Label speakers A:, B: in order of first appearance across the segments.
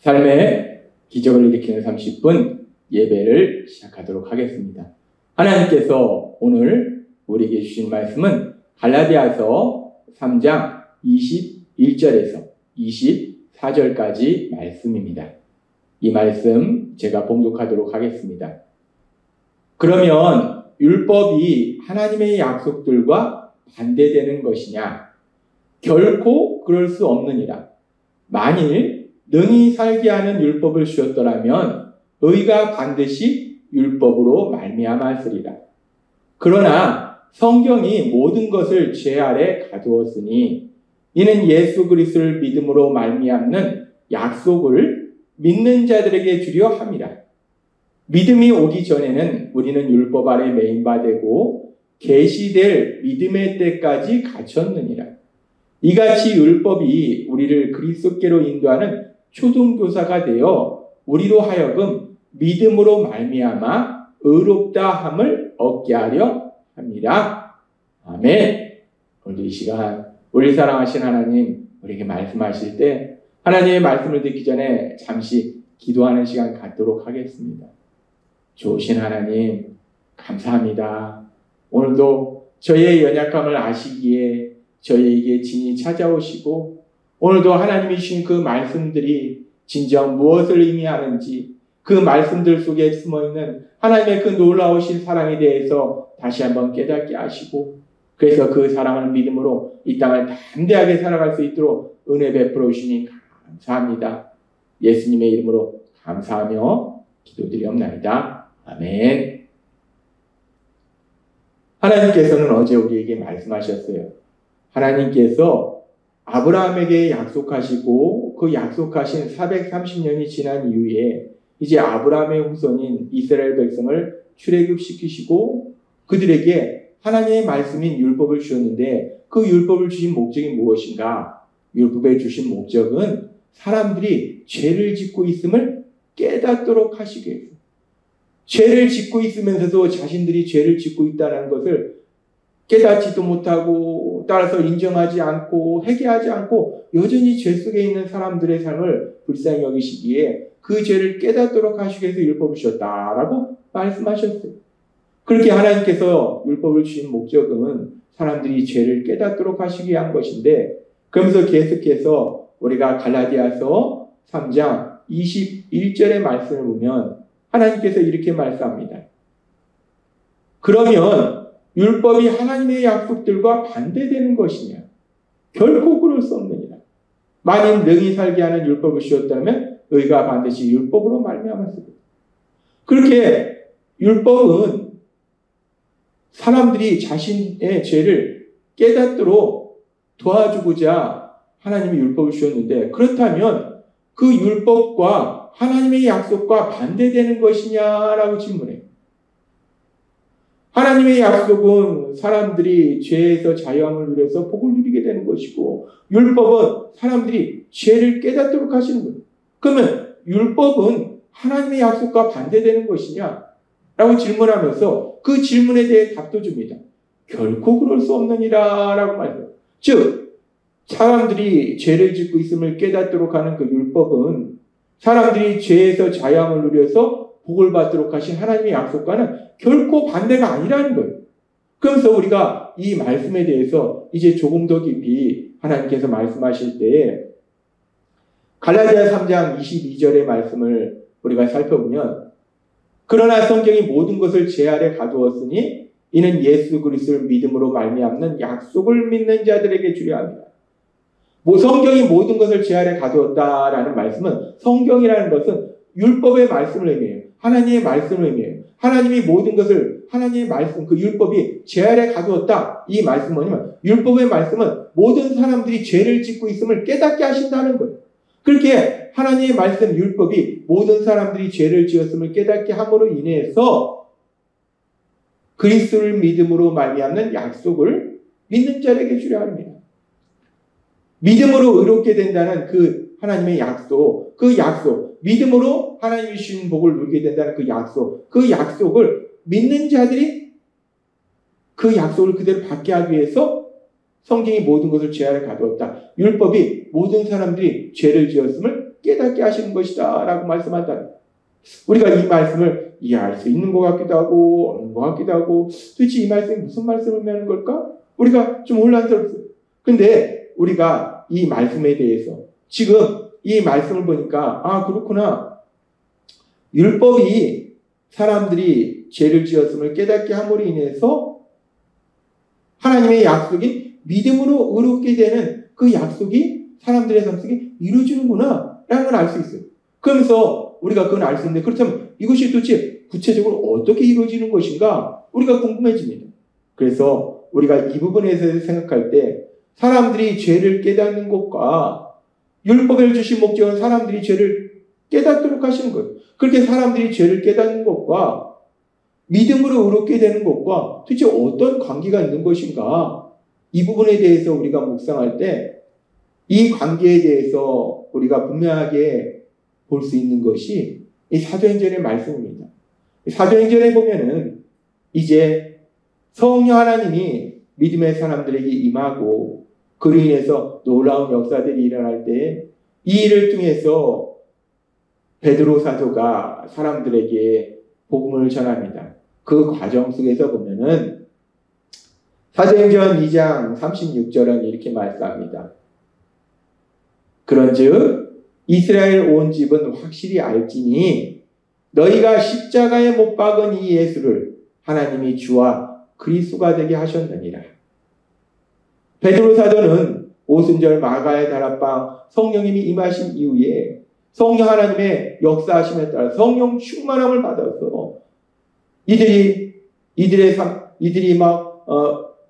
A: 삶의 기적을 일으키는 30분 예배를 시작하도록 하겠습니다. 하나님께서 오늘 우리에게 주신 말씀은 갈라디아서 3장 21절에서 24절까지 말씀입니다. 이 말씀 제가 봉독하도록 하겠습니다. 그러면 율법이 하나님의 약속들과 반대되는 것이냐? 결코 그럴 수 없느니라. 만일 능히 살게 하는 율법을 주었더라면 의가 반드시 율법으로 말미암았으리라. 그러나 성경이 모든 것을 죄 아래 가두었으니 이는 예수 그리스도를 믿음으로 말미암는 약속을 믿는 자들에게 주려 함이라. 믿음이 오기 전에는 우리는 율법 아래 매인 바 되고 계시될 믿음의 때까지 갇혔느니라. 이같이 율법이 우리를 그리스도께로 인도하는 초등교사가 되어 우리로 하여금 믿음으로 말미암아 의롭다 함을 얻게 하려 합니다. 아멘. 오늘 이 시간 우리 사랑하신 하나님 우리에게 말씀하실 때 하나님의 말씀을 듣기 전에 잠시 기도하는 시간 갖도록 하겠습니다. 좋으신 하나님 감사합니다. 오늘도 저희의 연약함을 아시기에 저희에게 진히 찾아오시고 오늘도 하나님이 주신 그 말씀들이 진정 무엇을 의미하는지 그 말씀들 속에 숨어있는 하나님의 그 놀라우신 사랑에 대해서 다시 한번 깨닫게 하시고 그래서 그 사랑을 믿음으로 이 땅을 담대하게 살아갈 수 있도록 은혜 베풀어 주시니 감사합니다. 예수님의 이름으로 감사하며 기도드리옵나이다. 아멘. 하나님께서는 어제 우리에게 말씀하셨어요. 하나님께서 아브라함에게 약속하시고 그 약속하신 430년이 지난 이후에 이제 아브라함의 후손인 이스라엘 백성을 출애굽시키시고 그들에게 하나님의 말씀인 율법을 주셨는데 그 율법을 주신 목적이 무엇인가? 율법에 주신 목적은 사람들이 죄를 짓고 있음을 깨닫도록 하시기 위해서 죄를 짓고 있으면서도 자신들이 죄를 짓고 있다는 것을 깨닫지도 못하고 따라서 인정하지 않고 회개하지 않고 여전히 죄 속에 있는 사람들의 삶을 불쌍히 여기시기에 그 죄를 깨닫도록 하시기 위해서 율법을 주셨다라고 말씀하셨어요. 그렇게 하나님께서 율법을 주신 목적은 사람들이 죄를 깨닫도록 하시기 위한 것인데 그러면서 계속해서 우리가 갈라디아서 3장 21절의 말씀을 보면 하나님께서 이렇게 말씀합니다. 그러면 율법이 하나님의 약속들과 반대되는 것이냐? 결코 그럴 수 없느니라. 만일 능히 살게 하는 율법을 주었다면 의가 반드시 율법으로 말미암았습니다. 그렇게 율법은 사람들이 자신의 죄를 깨닫도록 도와주고자 하나님이 율법을 주셨는데 그렇다면 그 율법과 하나님의 약속과 반대되는 것이냐라고 질문해요. 하나님의 약속은 사람들이 죄에서 자유함을 누려서 복을 누리게 되는 것이고 율법은 사람들이 죄를 깨닫도록 하시는 거예요. 그러면 율법은 하나님의 약속과 반대되는 것이냐? 라고 질문하면서 그 질문에 대해 답도 줍니다. 결코 그럴 수 없느니라 라고 말해요. 즉 사람들이 죄를 짓고 있음을 깨닫도록 하는 그 율법은 사람들이 죄에서 자유함을 누려서 복을 받도록 하신 하나님의 약속과는 결코 반대가 아니라는 거예요. 그래서 우리가 이 말씀에 대해서 이제 조금 더 깊이 하나님께서 말씀하실 때 갈라디아 3장 22절의 말씀을 우리가 살펴보면 그러나 성경이 모든 것을 죄 아래 가두었으니 이는 예수 그리스도를 믿음으로 말미암는 약속을 믿는 자들에게 주려 합니다. 성경이 모든 것을 죄 아래 가두었다라는 말씀은 성경이라는 것은 율법의 말씀을 의미해요. 하나님의 말씀을 의미해요. 하나님이 모든 것을 하나님의 말씀, 그 율법이 죄 아래 가두었다. 이 말씀은 뭐냐면 율법의 말씀은 모든 사람들이 죄를 짓고 있음을 깨닫게 하신다는 거예요. 그렇게 하나님의 말씀, 율법이 모든 사람들이 죄를 지었음을 깨닫게 함으로 인해서 그리스도를 믿음으로 말미암는 약속을 믿는 자에게 주려 합니다. 믿음으로 의롭게 된다는 그 하나님의 약속, 그 약속, 믿음으로 하나님이 주신 복을 누리게 된다는 그 약속을 믿는 자들이 그 약속을 그대로 받게 하기 위해서 성경이 모든 것을 죄 아래 가두었다. 율법이 모든 사람들이 죄를 지었음을 깨닫게 하시는 것이다 라고 말씀한다. 우리가 이 말씀을 이해할 수 있는 것 같기도 하고 없는 것 같기도 하고 도대체 이 말씀이 무슨 말씀을 의미하는 걸까? 우리가 좀 혼란스럽어요. 근데 우리가 이 말씀에 대해서 지금 이 말씀을 보니까 그렇구나. 율법이 사람들이 죄를 지었음을 깨닫게 함으로 인해서 하나님의 약속인 믿음으로 의롭게 되는 그 약속이 사람들의 삶 속에 이루어지는구나 라는 걸 알 수 있어요. 그러면서 우리가 그건 알 수 있는데 그렇다면 이것이 도대체 구체적으로 어떻게 이루어지는 것인가 우리가 궁금해집니다. 그래서 우리가 이 부분에서 생각할 때 사람들이 죄를 깨닫는 것과 율법을 주신 목적은 사람들이 죄를 깨닫도록 하시는 거예요. 그렇게 사람들이 죄를 깨닫는 것과 믿음으로 의롭게 되는 것과 도대체 어떤 관계가 있는 것인가? 이 부분에 대해서 우리가 묵상할 때 이 관계에 대해서 우리가 분명하게 볼 수 있는 것이 이 사도행전의 말씀입니다. 사도행전에 보면은 이제 성령 하나님이 믿음의 사람들에게 임하고 그로 인해서 놀라운 역사들이 일어날 때 이 일을 통해서 베드로 사도가 사람들에게 복음을 전합니다. 그 과정 속에서 보면은 사도행전 2장 36절은 이렇게 말씀합니다. 그런즉 이스라엘 온 집은 확실히 알지니 너희가 십자가에 못 박은 이 예수를 하나님이 주와 그리스도가 되게 하셨느니라. 베드로 사도는 오순절 마가의 다락방 성령님이 임하신 이후에 성령 하나님의 역사하심에 따라 성령 충만함을 받아서 이들이 막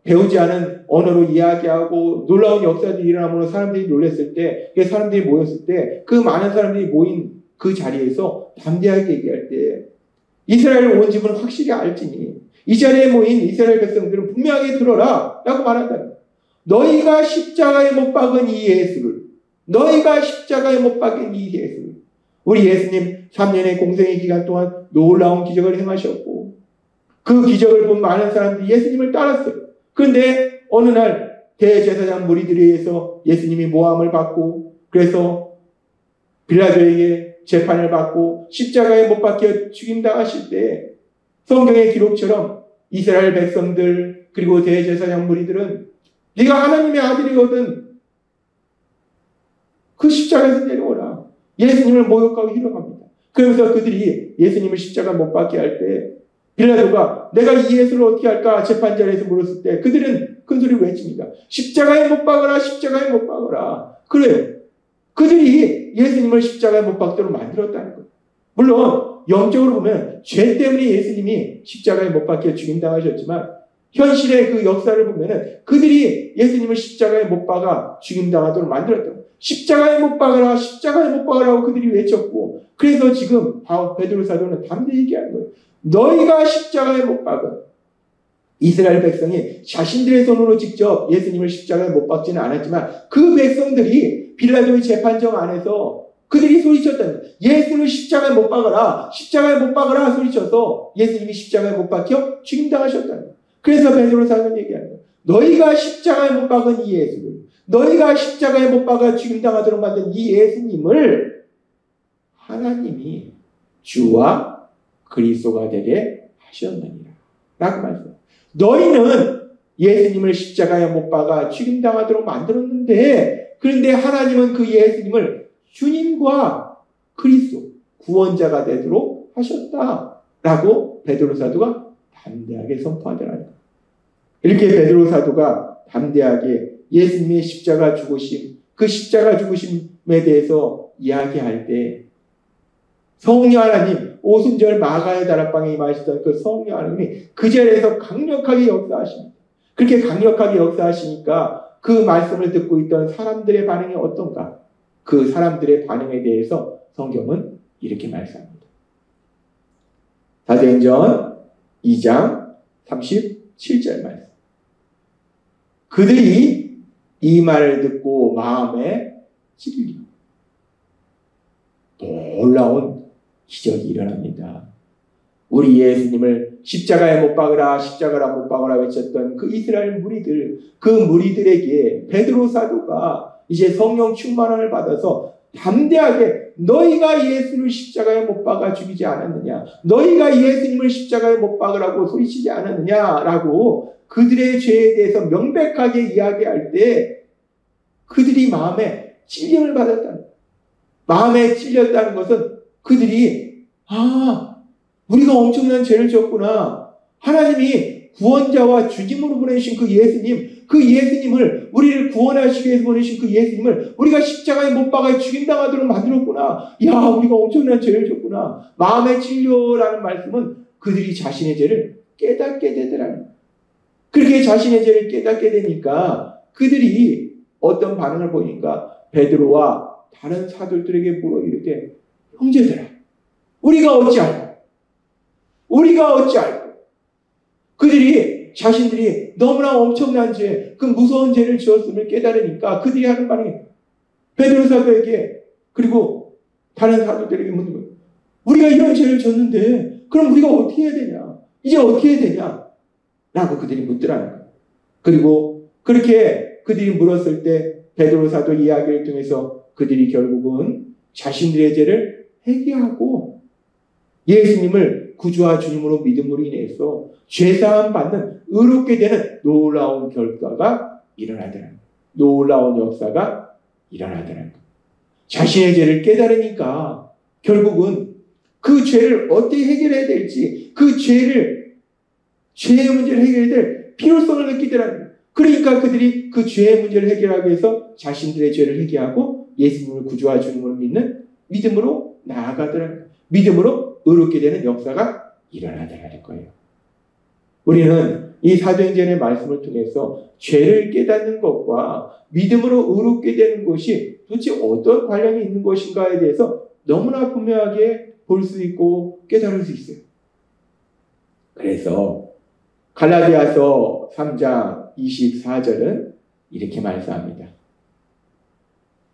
A: 배우지 않은 언어로 이야기하고 놀라운 역사들이 일어나므로 사람들이 놀랐을 때, 사람들이 모였을 때, 그 많은 사람들이 모인 그 자리에서 담대하게 얘기할 때, 이스라엘 온 집은 확실히 알지니, 이 자리에 모인 이스라엘 백성들은 분명하게 들어라! 라고 말한다. 너희가 십자가에 못 박은 이 예수를, 우리 예수님 3년의 공생의 기간 동안 놀라운 기적을 행하셨고, 그 기적을 본 많은 사람들이 예수님을 따랐어요. 그런데 어느 날 대제사장 무리들에 의해서 예수님이 모함을 받고 그래서 빌라도에게 재판을 받고 십자가에 못 박혀 죽임당하실 때 성경의 기록처럼 이스라엘 백성들 그리고 대제사장 무리들은 네가 하나님의 아들이거든 그 십자가에서 내려오라. 예수님을 모욕하고 희롱합니다. 그러면서 그들이 예수님을 십자가 못 박게 할 때 빌라도가 내가 이 예수를 어떻게 할까 재판자리에서 물었을 때 그들은 큰소리를 외칩니다. 십자가에 못 박아라. 십자가에 못 박아라. 그래요. 그들이 예수님을 십자가에 못 박도록 만들었다는 거예요. 물론 영적으로 보면 죄 때문에 예수님이 십자가에 못 박혀 죽임당하셨지만 현실의 그 역사를 보면 그들이 예수님을 십자가에 못 박아 죽임당하도록 만들었다는 거예요. 십자가에 못 박아라. 십자가에 못 박아라고 그들이 외쳤고 그래서 지금 베드로 사도는 담대히 얘기하는 거예요. 너희가 십자가에 못 박은 이스라엘 백성이 자신들의 손으로 직접 예수님을 십자가에 못 박지는 않았지만 그 백성들이 빌라도의 재판정 안에서 그들이 소리쳤다는 거예요. 예수를 십자가에 못 박아라. 십자가에 못 박아라 소리쳐서 예수님이 십자가에 못 박혀 죽임당하셨다는 거예요. 그래서 베드로 사도는 얘기하는 거예요. 너희가 십자가에 못 박은 이 예수를 너희가 십자가에 못 박아 죽임당하도록 만든 이 예수님을 하나님이 주와 그리스도가 되게 하셨느니라 라고 말씀합니다. 너희는 예수님을 십자가에 못 박아 죽임당하도록 만들었는데 그런데 하나님은 그 예수님을 주님과 그리스도 구원자가 되도록 하셨다라고 베드로 사도가 담대하게 선포하더라는 거예요. 이렇게 베드로 사도가 담대하게 예수님의 십자가 죽으심 그 십자가 죽으심에 대해서 이야기할 때 성령 하나님, 오순절 마가의 다락방에 임하시던 그 성령 하나님이 그 자리에서 강력하게 역사하십니다. 그렇게 강력하게 역사하시니까 그 말씀을 듣고 있던 사람들의 반응이 어떤가? 그 사람들의 반응에 대해서 성경은 이렇게 말씀합니다. 사도행전 2장 37절 말씀. 그들이 이 말을 듣고 마음에 찔리고 놀라운 기적이 일어납니다. 우리 예수님을 십자가에 못 박으라 십자가라 못 박으라 외쳤던 그 이스라엘 무리들 그 무리들에게 베드로 사도가 이제 성령 충만함을 받아서 담대하게 너희가 예수를 십자가에 못 박아 죽이지 않았느냐? 너희가 예수님을 십자가에 못 박으라고 소리치지 않았느냐라고 그들의 죄에 대해서 명백하게 이야기할 때 그들이 마음에 찔림을 받았다는 거예요. 마음에 찔렸다는 것은 그들이 우리가 엄청난 죄를 지었구나. 하나님이 구원자와 주님으로 보내신 그 예수님을 우리를 구원하시기 위해서 보내신 그 예수님을 우리가 십자가에 못 박아 죽임당하도록 만들었구나. 야, 우리가 엄청난 죄를 졌구나. 마음에 찔려라는 말씀은 그들이 자신의 죄를 깨닫게 되더라는 거예요. 그렇게 자신의 죄를 깨닫게 되니까 그들이 어떤 반응을 보이니까 베드로와 다른 사도들에게 물어 이르되 형제들아, 우리가 어찌 알고 그들이 자신들이 너무나 엄청난 죄, 그 무서운 죄를 지었음을 깨달으니까 그들이 하는 반응이 베드로 사도에게 그리고 다른 사도들에게 묻는 거예요. 우리가 이런 죄를 졌는데 그럼 우리가 어떻게 해야 되냐? 이제 어떻게 해야 되냐? 라고 그들이 묻더라는 거예요. 그리고 그렇게 그들이 물었을 때 베드로 사도 이야기를 통해서 그들이 결국은 자신들의 죄를 회개하고 예수님을 구주와 주님으로 믿음으로 인해서 죄사함 받는 의롭게 되는 놀라운 결과가 일어나더라는 거예요. 놀라운 역사가 일어나더라는 거예요. 자신의 죄를 깨달으니까 결국은 그 죄를 어떻게 해결해야 될지 그 죄의 문제를 해결해야 될 필요성을 느끼더라는 거예요. 그러니까 그들이 그 죄의 문제를 해결하기 위해서 자신들의 죄를 회개하고 예수님을 구주와 주님으로 믿는 믿음으로 나아가더라는 거예요. 믿음으로 의롭게 되는 역사가 일어나더라는 거예요. 우리는 이 사도행전의 말씀을 통해서 죄를 깨닫는 것과 믿음으로 의롭게 되는 것이 도대체 어떤 관련이 있는 것인가에 대해서 너무나 분명하게 볼 수 있고 깨달을 수 있어요. 그래서 갈라디아서 3장 24절은 이렇게 말씀합니다.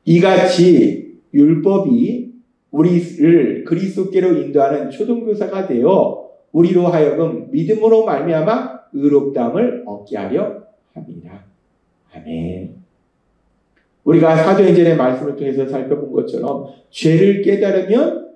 A: 이같이 율법이 우리를 그리스도께로 인도하는 초등교사가 되어 우리로 하여금 믿음으로 말미암아 의롭다함을 얻게 하려 합니다. 아멘. 우리가 사도행전의 말씀을 통해서 살펴본 것처럼 죄를 깨달으면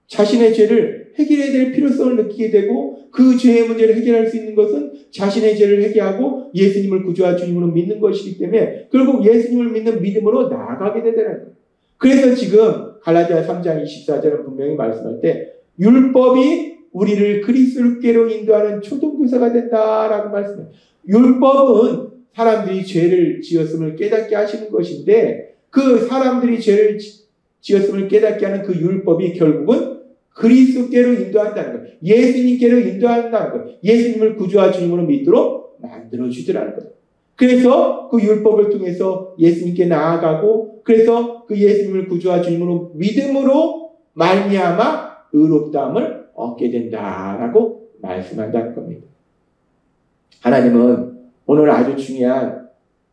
A: 자신의 죄를 해결해야 될 필요성을 느끼게 되고 그 죄의 문제를 해결할 수 있는 것은 자신의 죄를 회개하고 예수님을 구주와 주님으로 믿는 것이기 때문에 결국 예수님을 믿는 믿음으로 나아가게 되더라는 거예요. 그래서 지금 갈라디아 3장 24절은 분명히 말씀할 때 율법이 우리를 그리스도께로 인도하는 초등교사가 된다라고 말씀해요. 율법은 사람들이 죄를 지었음을 깨닫게 하시는 것인데 그 사람들이 죄를 지었음을 깨닫게 하는 그 율법이 결국은 그리스도께로 인도한다는 거예요. 예수님께로 인도한다는 거예요. 예수님을 구주와 주님으로 믿도록 만들어주더라는 거예요. 그래서 그 율법을 통해서 예수님께 나아가고 그래서 그 예수님을 구주와 주님으로 믿음으로 말미암아 의롭다함을 얻게 된다라고 말씀한다는 겁니다. 하나님은 오늘 아주 중요한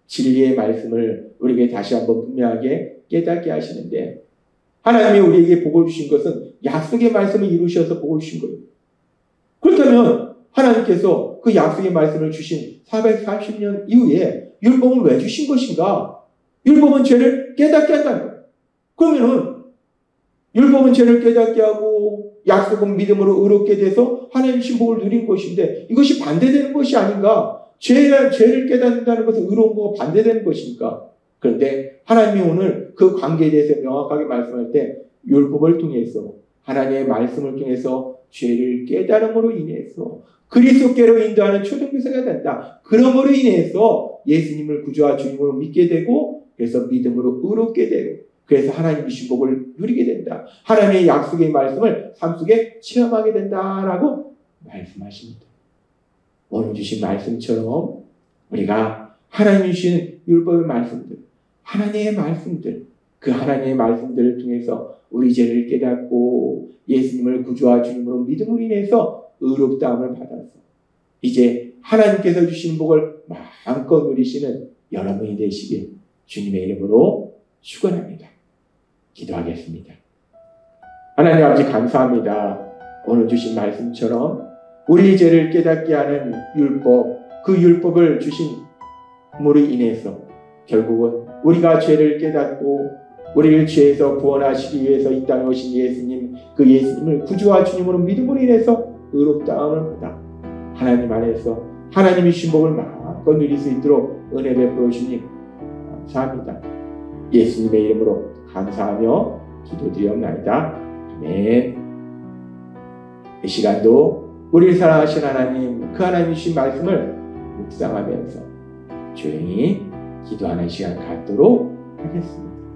A: 진리의 말씀을 우리에게 다시 한번 분명하게 깨닫게 하시는데 하나님이 우리에게 복을 주신 것은 약속의 말씀을 이루셔서 복을 주신 거예요. 그렇다면 하나님께서 그 약속의 말씀을 주신 440년 이후에 율법을 왜 주신 것인가? 율법은 죄를 깨닫게 한다는 거예요. 그러면은 율법은 죄를 깨닫게 하고 약속은 믿음으로 의롭게 돼서 하나님의 신복을 누린 것인데 이것이 반대되는 것이 아닌가? 죄를 깨닫는다는 것은 의로운 것과 반대되는 것입니까? 그런데 하나님이 오늘 그 관계에 대해서 명확하게 말씀할 때 율법을 통해서 하나님의 말씀을 통해서 죄를 깨달음으로 인해서 그리스도께로 인도하는 초등교사가 된다. 그러므로 인해서 예수님을 구주와 주님으로 믿게 되고 그래서 믿음으로 의롭게 되고 그래서 하나님의 신복을 누리게 된다. 하나님의 약속의 말씀을 삶 속에 체험하게 된다라고 말씀하십니다. 오늘 주신 말씀처럼 우리가 하나님이 주신 율법의 말씀들, 하나님의 말씀들, 그 하나님의 말씀들을 통해서 우리 죄를 깨닫고 예수님을 구주와 주님으로 믿음으로 인해서 의롭다함을 받아서 이제 하나님께서 주신 복을 마음껏 누리시는 여러분이 되시길 주님의 이름으로 축원합니다. 기도하겠습니다. 하나님 아버지 감사합니다. 오늘 주신 말씀처럼 우리 죄를 깨닫게 하는 율법, 그 율법을 주신 물로 인해서 결국은 우리가 죄를 깨닫고 우리를 죄에서 구원하시기 위해서 이 땅에 오신 예수님, 그 예수님을 구주와 주님으로 믿음으로 인해서 의롭다함을 받아 하나님 안에서 하나님의 신복을 마음껏 누릴 수 있도록 은혜 베풀어 주님 감사합니다. 예수님의 이름으로 감사하며 기도드리옵나이다. 아멘. 이 시간도 우리를 사랑하신 하나님, 그 하나님 주신 말씀을 묵상하면서 조용히 기도하는 시간 갖도록 하겠습니다.